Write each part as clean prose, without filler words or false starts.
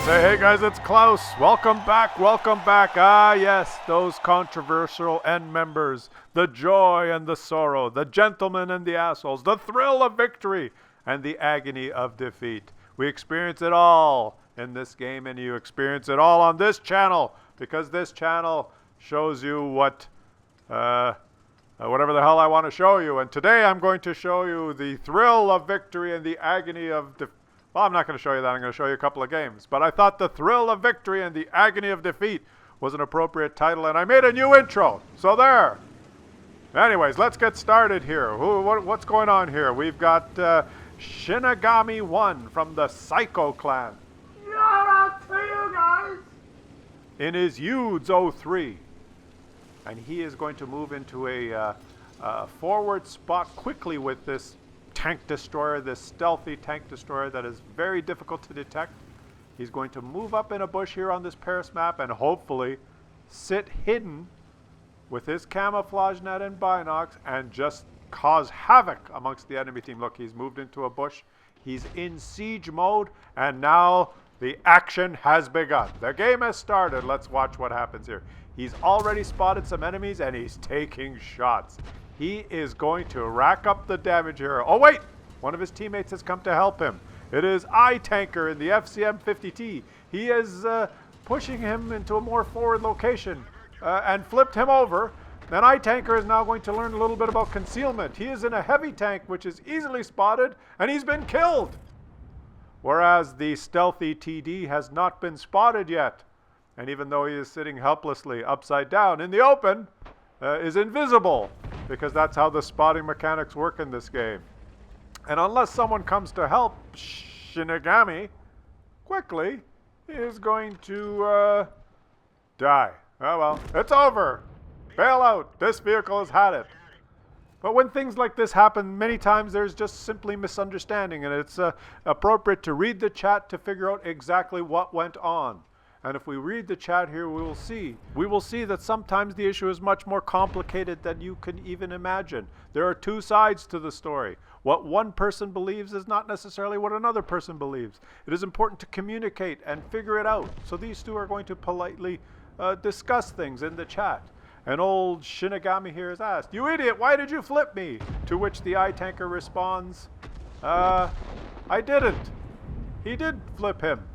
Say, hey guys, it's Klaus. Welcome back, welcome back. Ah, yes, those controversial end members. The joy and the sorrow, the gentlemen and the assholes, the thrill of victory and the agony of defeat. We experience it all in this game, and you experience it all on this channel, because this channel shows you whatever the hell I want to show you. And today I'm going to show you the thrill of victory and the agony of defeat. Well, I'm not going to show you that. I'm going to show you a couple of games. But I thought the thrill of victory and the agony of defeat was an appropriate title, and I made a new intro. So there. Anyways, let's get started here. What's going on here? We've got Shinigami 1 from the Psycho Clan. Shout out to you guys! In his Yudes 03. And he is going to move into a forward spot quickly with this tank destroyer, this stealthy tank destroyer that is very difficult to detect. He's going to move up in a bush here on this Paris map and hopefully sit hidden with his camouflage net and binocs and just cause havoc amongst the enemy team. Look, he's moved into a bush. He's in siege mode, and now the action has begun. The game has started. Let's watch what happens here. He's already spotted some enemies and he's taking shots. He is going to rack up the damage here. Oh wait, one of his teammates has come to help him. It is I-Tanker in the FCM-50T. He is pushing him into a more forward location and flipped him over. Then I-Tanker is now going to learn a little bit about concealment. He is in a heavy tank which is easily spotted, and he's been killed. Whereas the stealthy TD has not been spotted yet. And even though he is sitting helplessly upside down in the open, is invisible, because that's how the spotting mechanics work in this game. And unless someone comes to help Shinigami quickly, he is going to die. Oh well, it's over. Bail out. This vehicle has had it. But when things like this happen, many times there's just simply misunderstanding, and it's appropriate to read the chat to figure out exactly what went on. And if we read the chat here, we will see that sometimes the issue is much more complicated than you can even imagine. There are two sides to the story. What one person believes is not necessarily what another person believes. It is important to communicate and figure it out. So these two are going to politely discuss things in the chat. And old Shinigami here is asked, "You idiot, why did you flip me?" To which the I-Tanker responds, I didn't. He did flip him.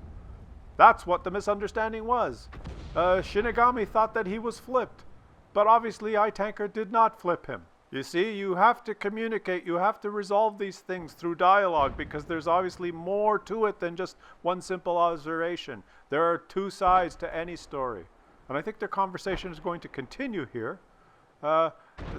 That's what the misunderstanding was. Shinigami thought that he was flipped, but obviously I-Tanker did not flip him. You see, you have to communicate, you have to resolve these things through dialogue, because there's obviously more to it than just one simple observation. There are two sides to any story. And I think their conversation is going to continue here.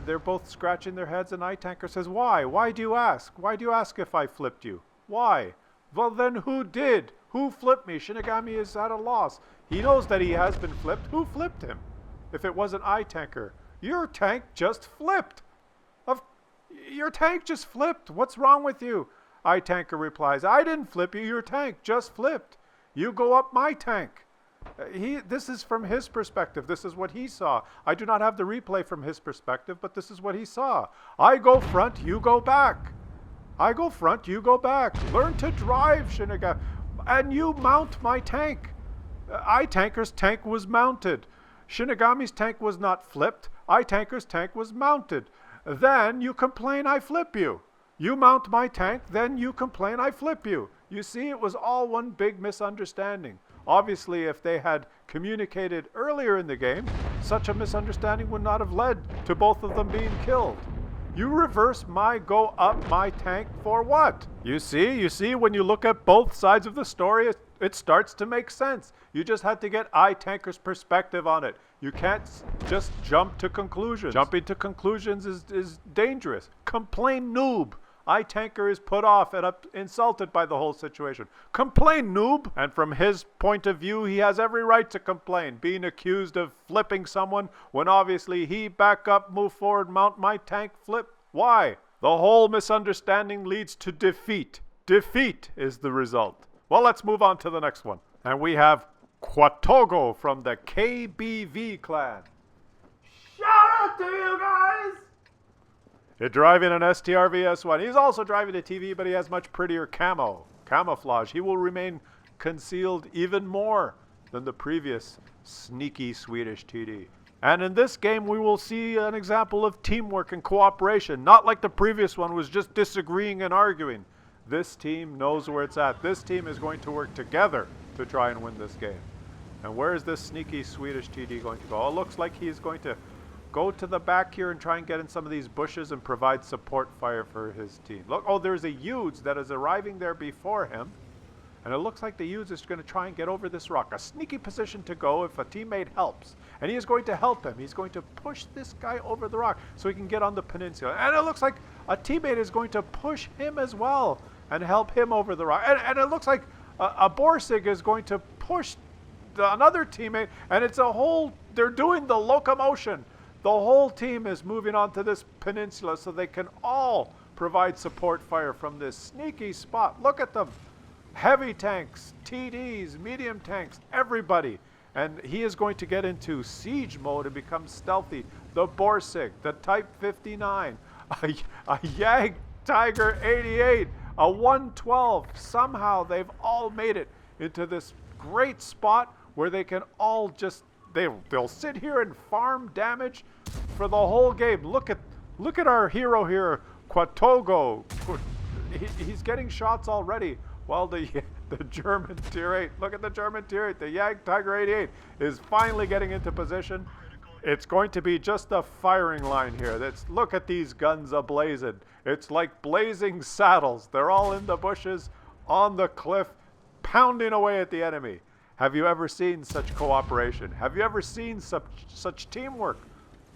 They're both scratching their heads, and I-Tanker says, "Why? Why do you ask? Why do you ask if I flipped you? Why?" "Well, then who did? Who flipped me?" Shinigami is at a loss. He knows that he has been flipped. Who flipped him? If it wasn't I-Tanker. Your tank just flipped. Your tank just flipped. What's wrong with you? I-Tanker replies, "I didn't flip you. Your tank just flipped. You go up my tank." This is from his perspective. This is what he saw. I do not have the replay from his perspective, but this is what he saw. I go front, you go back. I go front, you go back. Learn to drive, Shinigami. And you mount my tank. I-Tanker's tank was mounted. Shinigami's tank was not flipped. I-Tanker's tank was mounted. Then you complain I flip you. You mount my tank, then you complain I flip you. You see, it was all one big misunderstanding. Obviously, if they had communicated earlier in the game, such a misunderstanding would not have led to both of them being killed. You reverse my go up my tank for what? You see, when you look at both sides of the story, it starts to make sense. You just had to get I-Tanker's perspective on it. You can't just jump to conclusions. Jumping to conclusions is dangerous. Complain noob. I-Tanker is put off and insulted by the whole situation. Complain, noob! And from his point of view, he has every right to complain, being accused of flipping someone when obviously he back up, move forward, mount my tank, flip. Why? The whole misunderstanding leads to defeat. Defeat is the result. Well, let's move on to the next one. And we have Quatogo from the KBV clan. Shout out to you guys! Driving an STR VS1. He's also driving a TV, but he has much prettier camouflage. He will remain concealed even more than the previous sneaky Swedish TD. And in this game, we will see an example of teamwork and cooperation, not like the previous one was just disagreeing and arguing. This team knows where it's at. This team is going to work together to try and win this game. And where is this sneaky Swedish TD going to go? It looks like he's going to go to the back here and try and get in some of these bushes and provide support fire for his team. Look, oh, there's a Yudes that is arriving there before him. And it looks like the Yudes is going to try and get over this rock. A sneaky position to go if a teammate helps. And he is going to help him. He's going to push this guy over the rock so he can get on the peninsula. And it looks like a teammate is going to push him as well and help him over the rock. And it looks like a Borsig is going to push another teammate. And it's a whole, they're doing the locomotion. The whole team is moving onto this peninsula so they can all provide support fire from this sneaky spot. Look at them. Heavy tanks, TDs, medium tanks, everybody. And he is going to get into siege mode and become stealthy. The Borsig, the Type 59, a Yag Tiger 88, a 112. Somehow they've all made it into this great spot where they can all just, they'll sit here and farm damage for the whole game. Look at our hero here, Quatogo. He's getting shots already. While the German Tier 8, look at the German Tier 8, the Yag Tiger 88 is finally getting into position. It's going to be just a firing line here. Look at these guns ablazing. It's like blazing saddles. They're all in the bushes, on the cliff, pounding away at the enemy. Have you ever seen such cooperation? Have you ever seen such teamwork?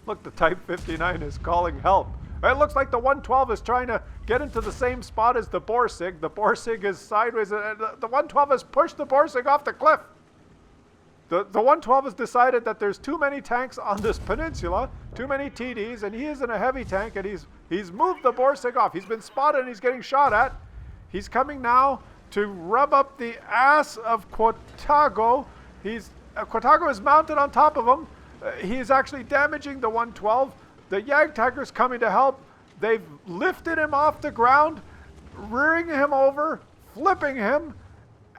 Look, the Type 59 is calling help. It looks like the 112 is trying to get into the same spot as the Borsig. The Borsig is sideways. The 112 has pushed the Borsig off the cliff. The 112 has decided that there's too many tanks on this peninsula, too many TDs, and he is in a heavy tank, and he's moved the Borsig off. He's been spotted and he's getting shot at. He's coming now to rub up the ass of Quatago. Quatago is mounted on top of him. He's actually damaging the 112. The Yag Tiger's coming to help. They've lifted him off the ground, rearing him over, flipping him,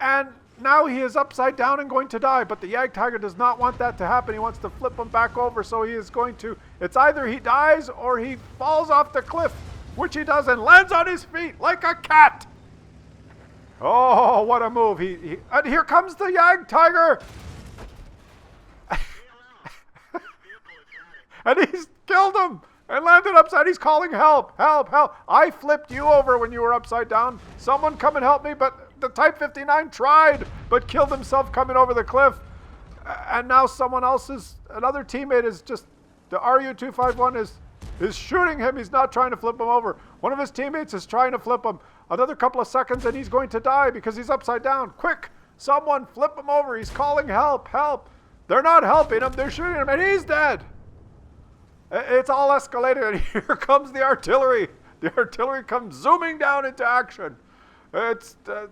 and now he is upside down and going to die. But the Yag Tiger does not want that to happen. He wants to flip him back over, so he is going to, it's either he dies or he falls off the cliff, which he does, and lands on his feet like a cat. Oh, what a move. And here comes the Yag Tiger. And he's killed him and landed upside. He's calling help, help, help. I flipped you over when you were upside down. Someone come and help me. But the Type 59 tried, but killed himself coming over the cliff. And now another teammate is just, the RU-251 is shooting him. He's not trying to flip him over. One of his teammates is trying to flip him. Another couple of seconds and he's going to die because he's upside down. Quick, someone flip him over. He's calling help, help. They're not helping him. They're shooting him and he's dead. It's all escalated, and here comes the artillery. The artillery comes zooming down into action. Where's the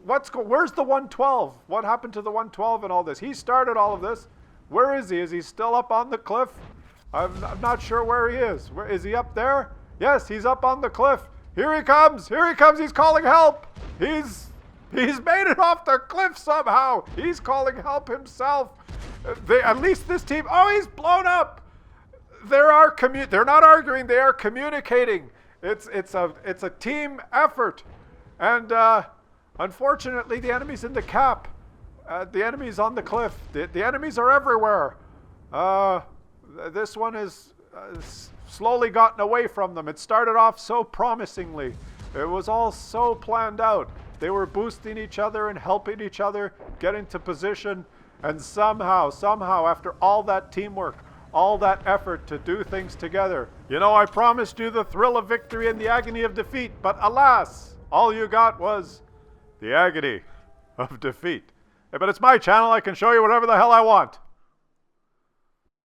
112? What happened to the 112 in all this? He started all of this. Where is he? Is he still up on the cliff? I'm not sure where he is. Where is he? Up there? Yes, he's up on the cliff. Here he comes. Here he comes. He's calling help. He's made it off the cliff somehow. He's calling help himself. At least this team. Oh, he's blown up. They're not arguing. They are communicating. It's a team effort, and unfortunately, the enemy's in the cap. The enemy's on the cliff. The enemies are everywhere. This one has slowly gotten away from them. It started off so promisingly. It was all so planned out. They were boosting each other and helping each other get into position, and somehow, after all that teamwork, all that effort to do things together. You know, I promised you the thrill of victory and the agony of defeat, but alas, all you got was the agony of defeat. But it's my channel. I can show you whatever the hell I want.